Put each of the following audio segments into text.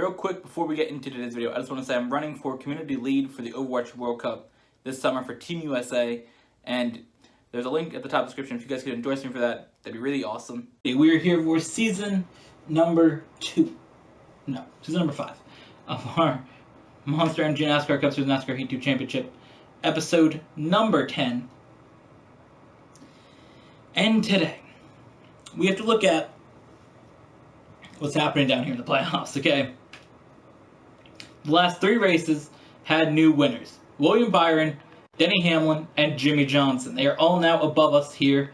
Real quick before we get into today's video, I just want to say I'm running for community lead for the Overwatch World Cup this summer for Team USA, and there's a link at the top description if you guys could endorse me for that. That'd be really awesome. We are here for season number 5 of our Monster Energy Nascar Cup Series Nascar Heat 2 Championship, episode number 10. And today, we have to look at what's happening down here in the playoffs, okay? The last 3 races had new winners. William Byron, Denny Hamlin, and Jimmy Johnson. They are all now above us here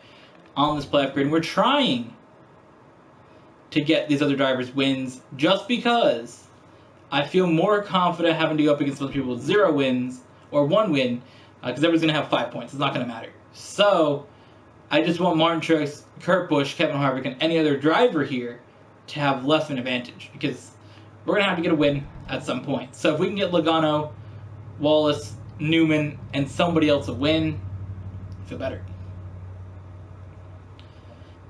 on this playoff grid. And we're trying to get these other drivers wins just because I feel more confident having to go up against other people with 0 wins or 1 win, because everyone's going to have 5 points. It's not going to matter. So I just want Martin Truex, Kurt Busch, Kevin Harvick, and any other driver here to have less of an advantage, because we're going to have to get a win at some point. So if we can get Logano, Wallace, Newman, and somebody else a win, I feel better.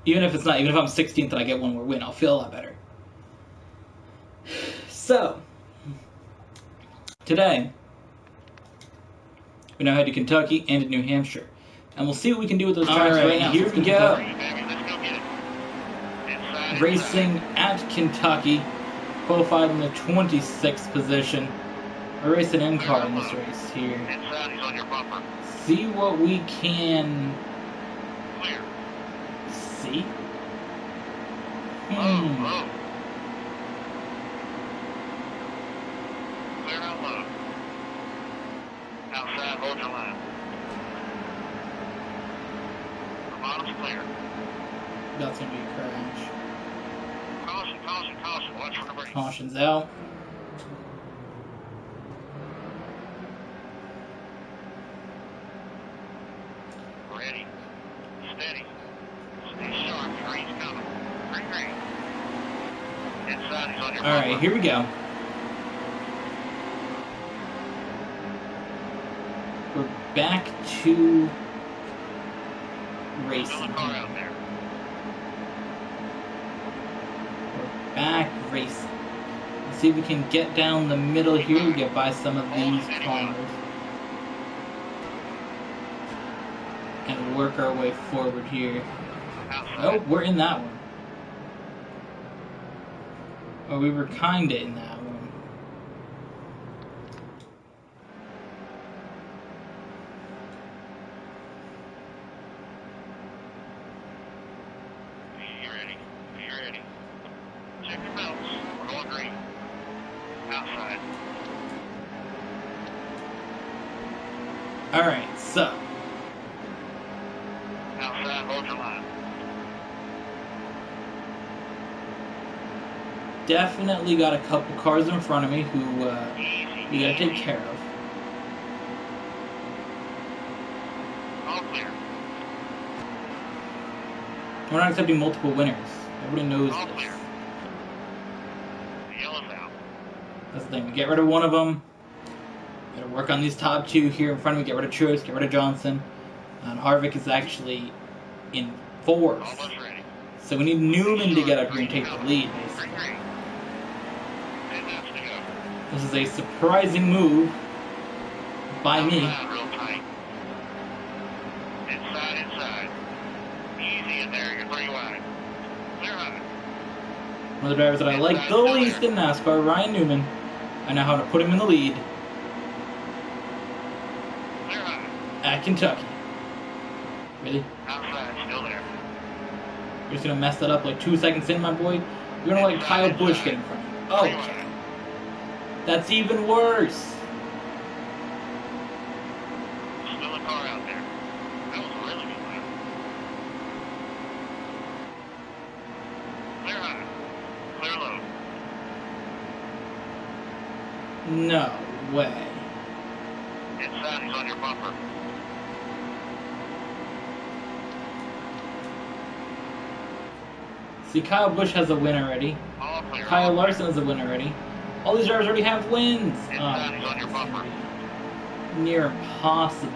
Even if I'm 16th and I get one more win, I'll feel a lot better. So, today, we now head to Kentucky and to New Hampshire. And we'll see what we can do with those tracks right now. Here we go. Racing at Kentucky, qualified in the 26th position. We're racing in-car in this race here. See what we can see. Clear out low. Outside, hold your line. The bottom's clear. That's going to be a crash. Caution, caution, caution. Watch for the brakes. Caution's out. Ready. Steady. Stay sharp. Green's coming. Green, green. Inside, he's on your bumper. Alright, here we go. We're back to racing. Another car out there. We're back racing. Let's see if we can get down the middle here, get by some of these cars, and work our way forward here. Oh, we're in that one. Oh, we were kinda in that one. Be ready. Be ready. Check your belts. We're going green. Outside. Alright, so Outside, hold your line. definitely got a couple cars in front of me who Easy. we gotta take care of. All clear. We're not accepting multiple winners. Everybody knows All this. clear. The yellow's out. That's the thing. We get rid of one of them. We gotta work on these top 2 here in front of me. Get rid of Truex, get rid of Johnson. And Harvick is actually in 4th. Almost ready. So we need Newman to get up here and take the lead, Green, basically. green. 10 laps to go. This is a surprising move by me. Outside, real tight. Inside, inside. Easy in there, you're 3 wide. Clear high. One of the drivers that I like the least in NASCAR, Ryan Newman. I know how to put him in the lead Clear high. at Kentucky. Really? Outside, still there. You're just gonna mess that up like 2 seconds in, my boy? You're gonna let Kyle Busch get in front of you. Oh, 3 wide. that's even worse. Still a car out there. That was a really good lap. Clear high. Clear low. No way. Inside, he's on your bumper. See, Kyle Busch has a win already. All clear. Kyle Larson has a win already. All these drivers already have wins. Inside, he's on your bumper. Near impossible.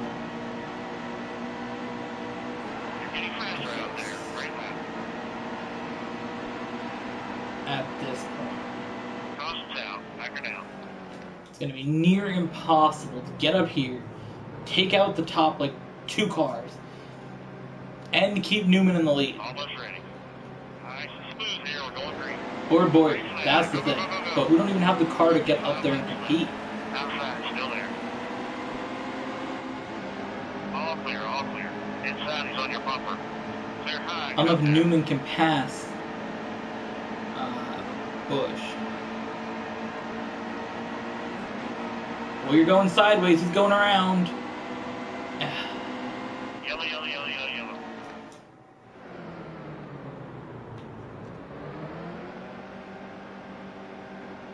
You're getting faster out there. Great lap. At this point. Caution's out. going to be near impossible to get up here, take out the top, like, 2 cars, and keep Newman in the lead. Almost ready. Nice and smooth here. We're going green. Or boy, that's the thing. But we don't even have the car to get up there and compete. Outside, still there. All clear, all clear. Inside, he's on your bumper. Clear high. I don't know if Newman can pass Bush. Well, you're going sideways. He's going around. Yellow, yellow, yellow, yellow, yellow.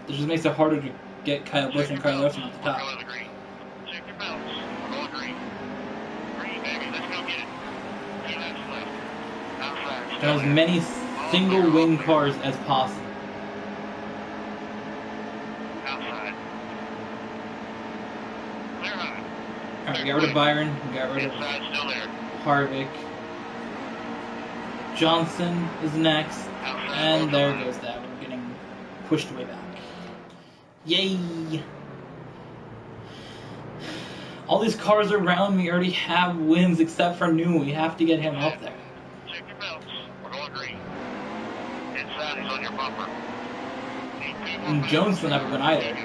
This just makes it harder to get Kyle Busch and Carl Larson off the We're top. going to the green. Check your belts. We're going green. Green, baby. Let's go get it. 2 laps left. Outside. Got Still as there. many All single clear, all wing clear. cars as possible. Outside. Clear high. Alright, we got rid of Byron. We got rid of Inside, still there. Harvick. Johnson is next. Outside. And there line. goes that. We're getting pushed way back. Yay! All these cars around me already have wins except for Newman. We have to get him up there. Check your belts. We're going green. Inside, he's on your bumper. Need 2 more And laps. Jones will never win either.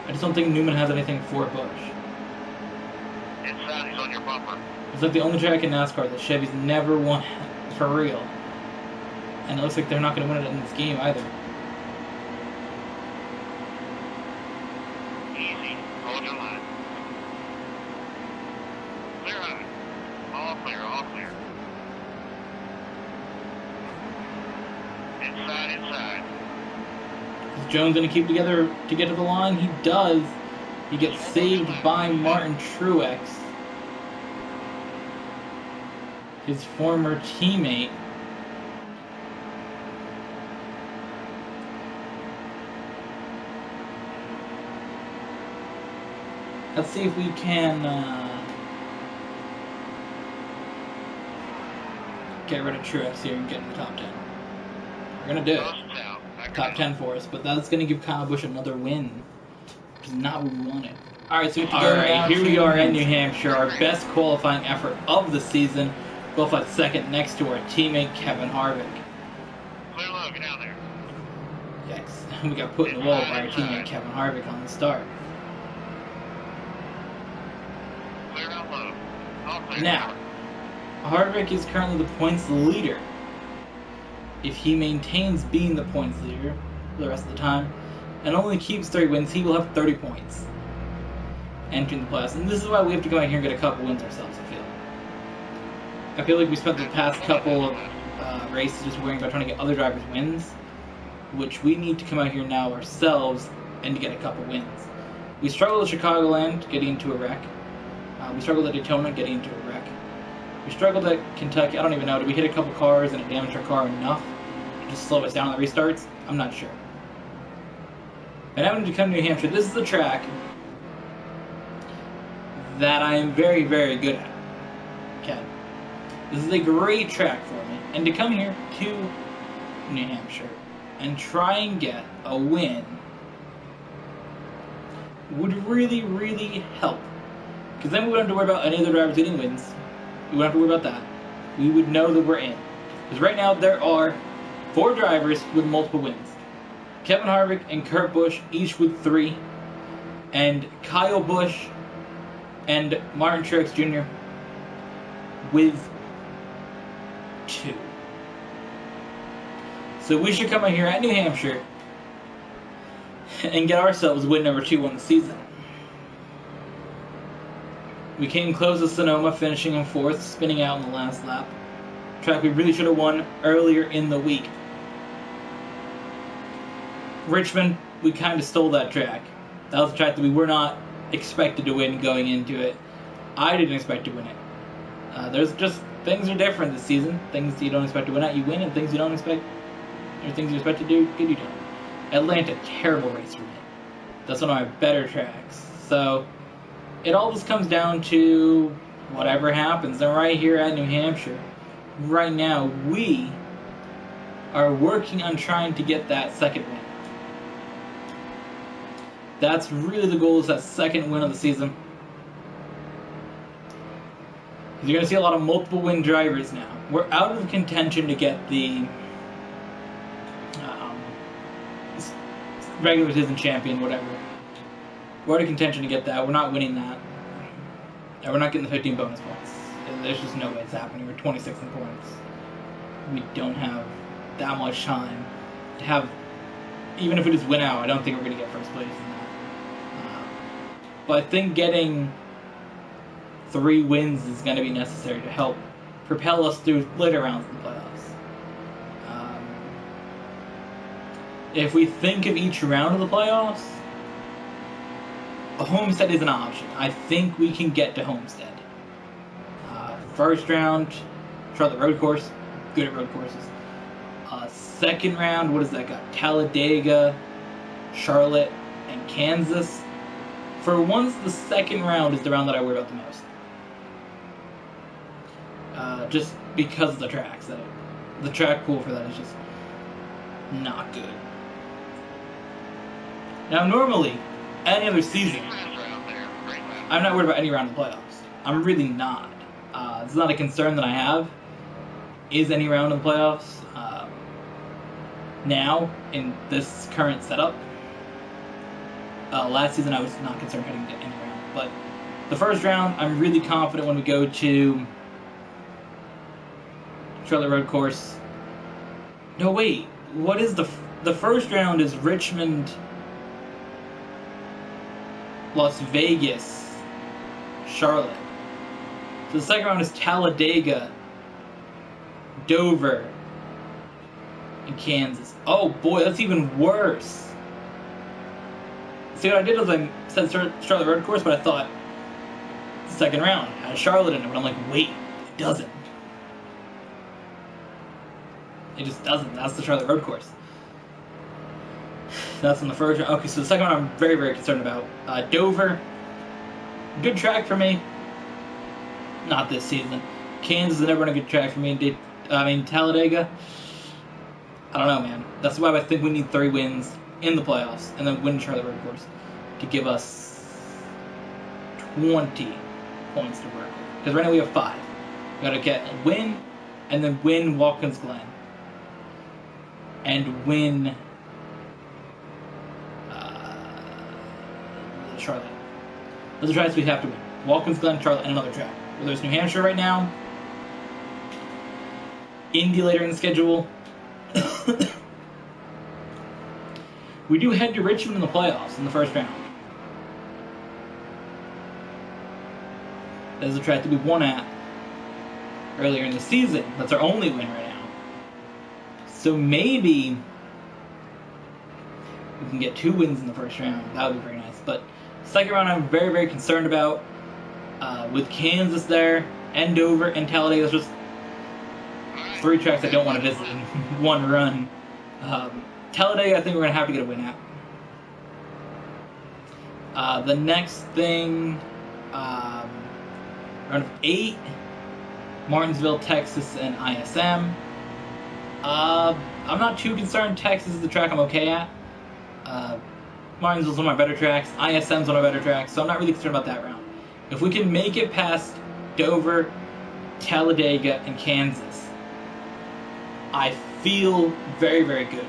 I just don't think Newman has anything for Bush. Inside, he's on your bumper. It's like the only track in NASCAR that Chevy's never won for real. And it looks like they're not going to win it in this game either. Easy. Hold your line. Clear high. All clear, all clear. Inside, inside. Is Jones going to keep together to get to the line? He does. He gets saved by Martin Truex, his former teammate. Let's see if we can get rid of Truex here and get in the top 10. We're going to do it. Close down. Back Top down. 10 for us, but that's going to give Kyle Busch another win, which is not what we wanted. Alright, so we have to go down here we are in New Hampshire, our best qualifying effort of the season. Qualified second next to our teammate Kevin Harvick. Clear low, get down there. Yikes, we got put in the wall by our teammate Kevin Harvick on the start. Clear out low. All clear. Now, Harvick is currently the points leader. If he maintains being the points leader for the rest of the time, and only keeps 3 wins, he will have 30 points entering the playoffs. And this is why we have to go out here and get a couple wins ourselves, I feel like we spent the past couple of races just worrying about trying to get other drivers wins, which we need to come out here now ourselves and to get a couple wins. We struggled at Chicagoland getting into a wreck. We struggled at Daytona getting into a wreck. We struggled at Kentucky. I don't even know. Did we hit a couple cars and it damaged our car enough to just slow us down on the restarts? I'm not sure. And having to come to New Hampshire, this is the track that I am very, very good at. Okay. This is a great track for me. And to come here to New Hampshire and try and get a win would really, really help. Because then we wouldn't have to worry about any other drivers getting wins. We wouldn't have to worry about that. We would know that we're in. Because right now there are 4 drivers with multiple wins. Kevin Harvick and Kurt Busch each with 3. And Kyle Busch and Martin Truex Jr. with 2. So we should come out here at New Hampshire and get ourselves win number 2 on the season. We came close to Sonoma, finishing in 4th, spinning out in the last lap. Track we really should have won earlier in the week. Richmond, we kind of stole that track. That was a track that we were not expected to win going into it. I didn't expect to win it. There's just, things are different this season. Things you don't expect to win at, you win, and things you don't expect, or things you expect to do, good you don't. Atlanta, terrible race for me. That's one of my better tracks. So, it all just comes down to whatever happens. And right here at New Hampshire, right now, we are working on trying to get that second win. That's really the goal, is that second win of the season. You're going to see a lot of multiple win drivers now. We're out of contention to get the regular season champion, whatever. We're out of contention to get that. We're not winning that. And we're not getting the 15 bonus points. There's just no way it's happening. We're 26 in points. We don't have that much time to have. Even if we just win out, I don't think we're going to get first place in that. But I think getting 3 wins is going to be necessary to help propel us through later rounds in the playoffs. If we think of each round of the playoffs, a Homestead is an option. I think we can get to Homestead. First round, Charlotte Road Course. Good at road courses. Second round, what does that got? Talladega, Charlotte, and Kansas. For once, the second round is the round that I worry about the most. Just because of the tracks. The track pool for that is just not good. Now, normally, any other season, I'm not worried about any round of the playoffs. I'm really not. It's not a concern that I have. Is any round of the playoffs? Now, in this current setup, last season I was not concerned heading to any round. But the first round, I'm really confident when we go to Charlotte Road Course. No, wait. What is the first round is Richmond, Las Vegas, Charlotte. So the second round is Talladega, Dover, and Kansas. Oh boy, that's even worse. See, what I did was I said Charlotte Road Course, but I thought the second round had Charlotte in it, but I'm like, wait, it doesn't. It just doesn't. That's the Charlotte Road Course. That's in the first round. Okay, so the second one I'm very, very concerned about. Dover, good track for me. Not this season. Kansas has never been a good track for me. Talladega, I don't know, man. That's why I think we need 3 wins in the playoffs and then win Charlotte Road Course to give us 20 points to work with. Because right now we have 5. We gotta get a win and then win Watkins Glen. And win Charlotte. Those are tracks we have to win. Watkins Glen, Charlotte, and another track. Well, there's New Hampshire right now. Indy later in the schedule. We do head to Richmond in the playoffs in the first round. That is a track that we won at earlier in the season. That's our only win right now. So maybe we can get 2 wins in the first round. That would be very nice. But second round I'm very, very concerned about. With Kansas there, and Dover, and Talladega. There's just 3 tracks I don't want to visit in one run. Talladega, I think we're going to have to get a win at. The next thing, round of 8, Martinsville, Texas, and ISM. I'm not too concerned. Texas is the track I'm okay at. Martinsville's one of my better tracks. ISM's one of my better tracks, so I'm not really concerned about that round. If we can make it past Dover, Talladega, and Kansas, I feel very, very good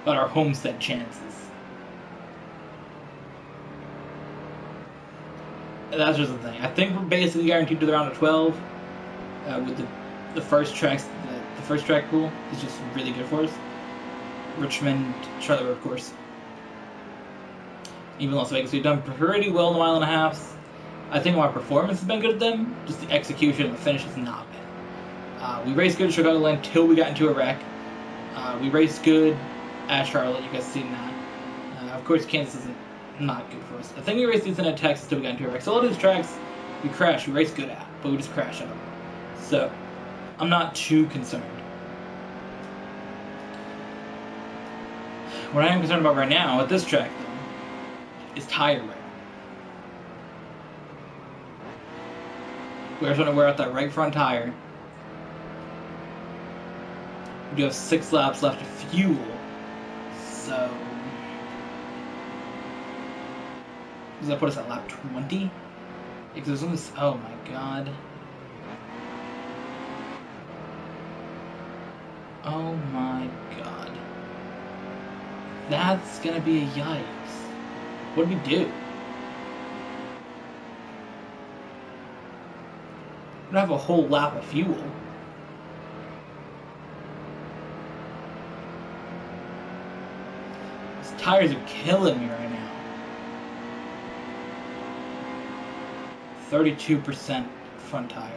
about our Homestead chances. That's just the thing. I think we're basically guaranteed to the round of 12 with the first tracks. The first track pool is just really good for us. Richmond, Charlotte Road Course, even Las Vegas. We've done pretty well in the 1.5 miles. I think our performance has been good at them. Just the execution and the finish has not been. We raced good at Chicagoland until we got into a wreck. We raced good at Charlotte. You guys have seen that. Of course, Kansas is not good for us. I think we raced decent at Texas until we got into a wreck. So all these tracks we crashed, we raced good at, but we just crashed at them. So I'm not too concerned. What I am concerned about right now at this track, though, is tire wear. We're going to wear out that right front tire. We do have 6 laps left of fuel, so Does that put us at lap 20? Because there's only... Oh my god. Oh my god. That's gonna be a yikes. What do we do? We don't have a whole lap of fuel. These tires are killing me right now. 32% front tire.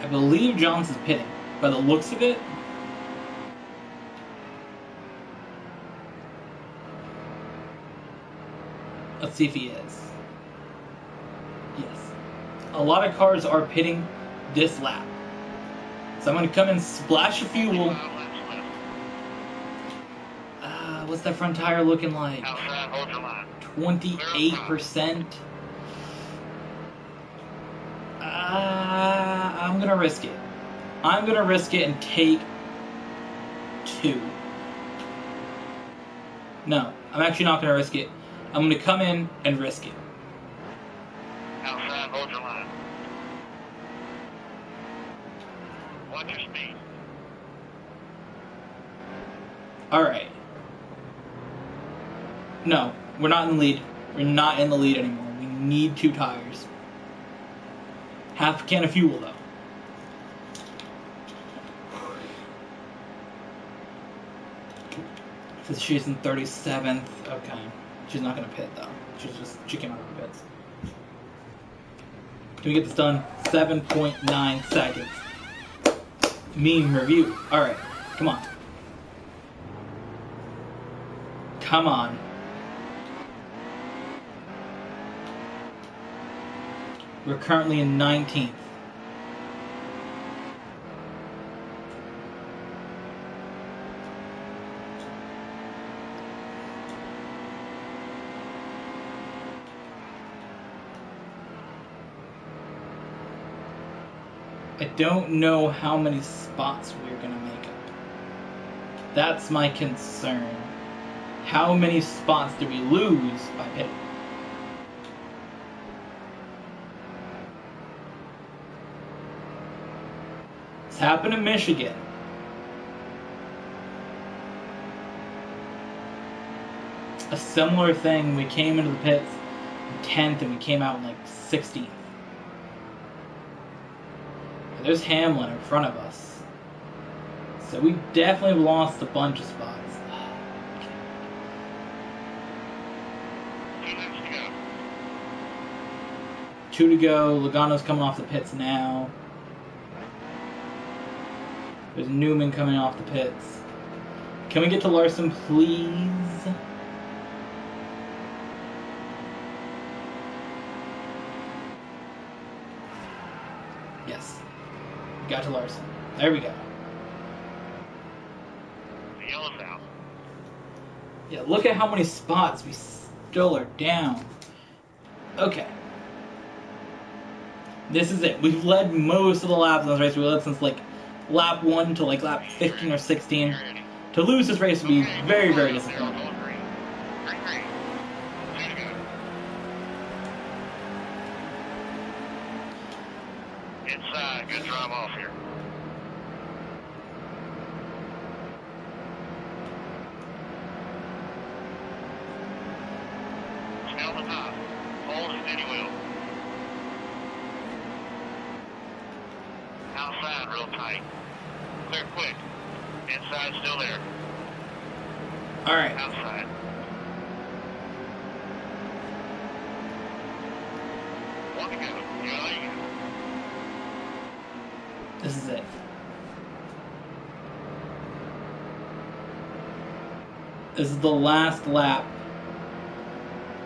I believe Johnson's pitting. By the looks of it, let's see if he is. Yes. A lot of cars are pitting this lap. So I'm going to come and splash the fuel. What's that front tire looking like? 28%. I'm going to risk it. I'm going to risk it and take 2. No, I'm actually not going to risk it. I'm going to come in and risk it. Outside, hold your line. Watch your speed. Alright. No, we're not in the lead. We're not in the lead anymore. We need 2 tires. Half a can of fuel, though. Says she's in 37th. Okay. She's not going to pit, though. She came out of the pits. Can we get this done? 7.9 seconds. Meme review. Alright. Come on. Come on. We're currently in 19th. I don't know how many spots we're going to make up. That's my concern. How many spots do we lose by pitting? It's happened in Michigan. A similar thing, we came into the pits in 10th and we came out in like 16th. There's Hamlin in front of us. So we definitely lost a bunch of spots. 2 to go. Logano's coming off the pits now. There's Newman coming off the pits. Can we get to Larson, please? Yes. Got to Larson. There we go. The yellow's out. Yeah, look at how many spots we still are down. Okay. This is it. We've led most of the laps in this race. We led since like lap 1 to like lap 15 or 16. To lose this race would be very, very disappointing. Inside, good drive off here. Stay on the top. Hold the steady wheel. Outside, real tight. Clear quick. Inside, still there. Alright. Outside. One to go. You go. This is it. This is the last lap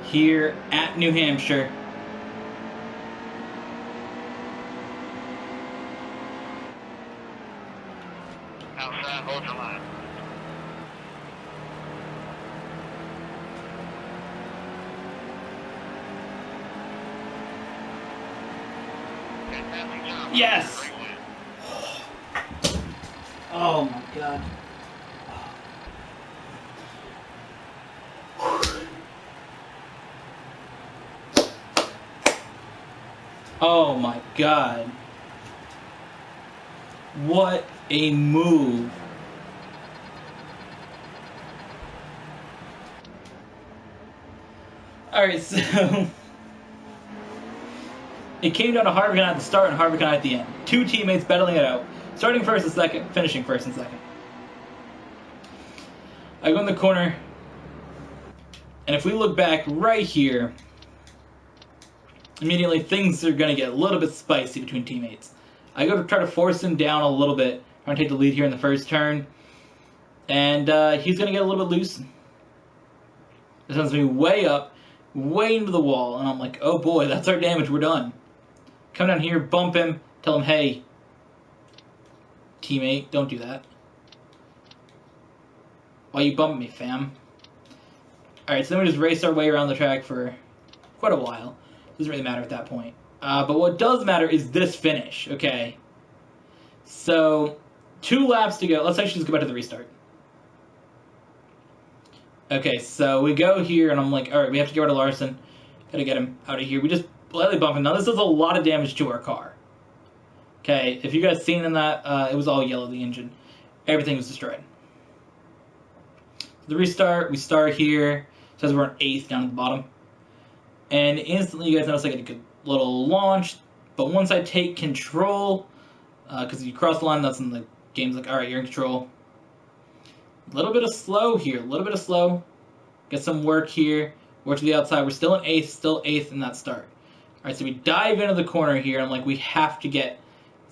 here at New Hampshire. Outside, hold your line. Fantastic job. Yes! Great win. Oh my god. Oh my god. What a move. Alright, so it came down to Harvick at the start and Harvick at the end. Two teammates battling it out. Starting first and second, finishing first and second. I go in the corner, and if we look back right here, immediately things are going to get a little bit spicy between teammates. I go to try to force him down a little bit, trying to take the lead here in the first turn, and he's going to get a little bit loose. This sends me way up, way into the wall, and I'm like, oh boy, that's our damage, we're done. Come down here, bump him, tell him, hey, teammate, don't do that. Why you bumping me, fam? Alright, so then we just race our way around the track for quite a while. Doesn't really matter at that point. But what does matter is this finish, okay? So, 2 laps to go. Let's actually just go back to the restart. Okay, so we go here, and I'm like, alright, we have to get rid of Larson. Gotta get him out of here. We just lightly bump him. Now, this does a lot of damage to our car. Okay, if you guys seen in that, it was all yellow, the engine. Everything was destroyed. The restart, we start here. It says we're on 8th down at the bottom. And instantly you guys notice I get a good little launch. But once I take control, because you cross the line, that's when the game's like, alright, you're in control. A little bit of slow here, a little bit of slow. Get some work here. Work to the outside. We're still in 8th, still 8th in that start. Alright, so we dive into the corner here. I'm like, we have to get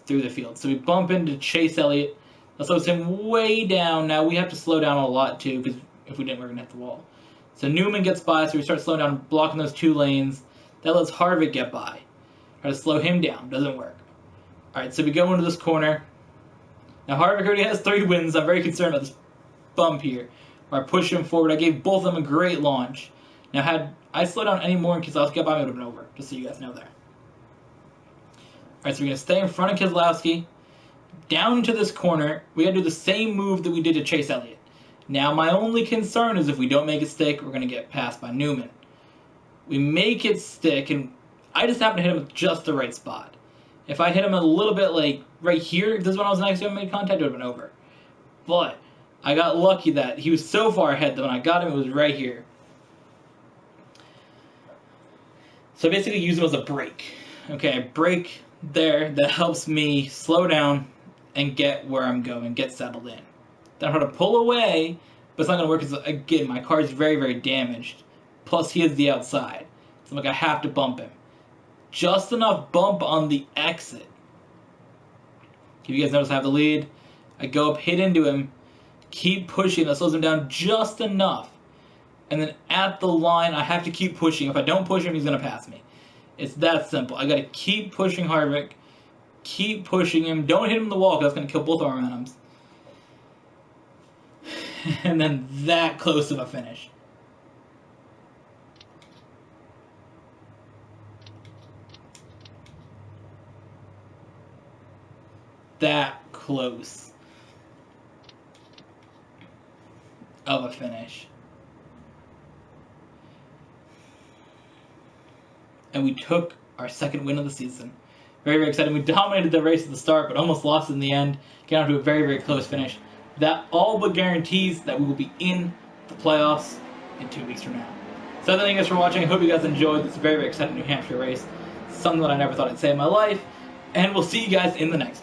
through the field. So we bump into Chase Elliott. That slows him way down. Now we have to slow down a lot too, because if we didn't, we're going to hit the wall. So Newman gets by, so we start slowing down, blocking those 2 lanes. That lets Harvick get by. Try to slow him down. Doesn't work. Alright, so we go into this corner. Now Harvick already has 3 wins. I'm very concerned about this bump here, where I push him forward. I gave both of them a great launch. Now had I slowed down any more and Keselowski got by me, it would have been over. Just so you guys know there. Alright, so we're going to stay in front of Keselowski. Down to this corner. We got to do the same move that we did to Chase Elliott. Now, my only concern is if we don't make it stick, we're going to get passed by Newman. We make it stick, and I just happen to hit him at just the right spot. If I hit him a little bit, like, right here, this is when I was next to him and made contact, it would have been over. But I got lucky that he was so far ahead that when I got him, it was right here. So I basically use him as a brake. Okay, a brake there that helps me slow down and get where I'm going, get settled in. Then I'm going to pull away, but it's not going to work because, again, my car is very, very damaged. Plus, he is the outside. So I'm like, I have to bump him. Just enough bump on the exit. If you guys notice, I have the lead. I go up, hit into him, keep pushing. That slows him down just enough. And then at the line, I have to keep pushing. If I don't push him, he's going to pass me. It's that simple. I got to keep pushing Harvick. Keep pushing him. Don't hit him in the wall because that's going to kill both our momentums. And then that close of a finish. That close of a finish. And we took our 2nd win of the season. Very, very exciting. We dominated the race at the start, but almost lost in the end. Got down to a very, very close finish. That all but guarantees that we will be in the playoffs in 2 weeks from now. So thank you guys for watching. I hope you guys enjoyed this very, very exciting New Hampshire race. Something that I never thought I'd say in my life. And we'll see you guys in the next one.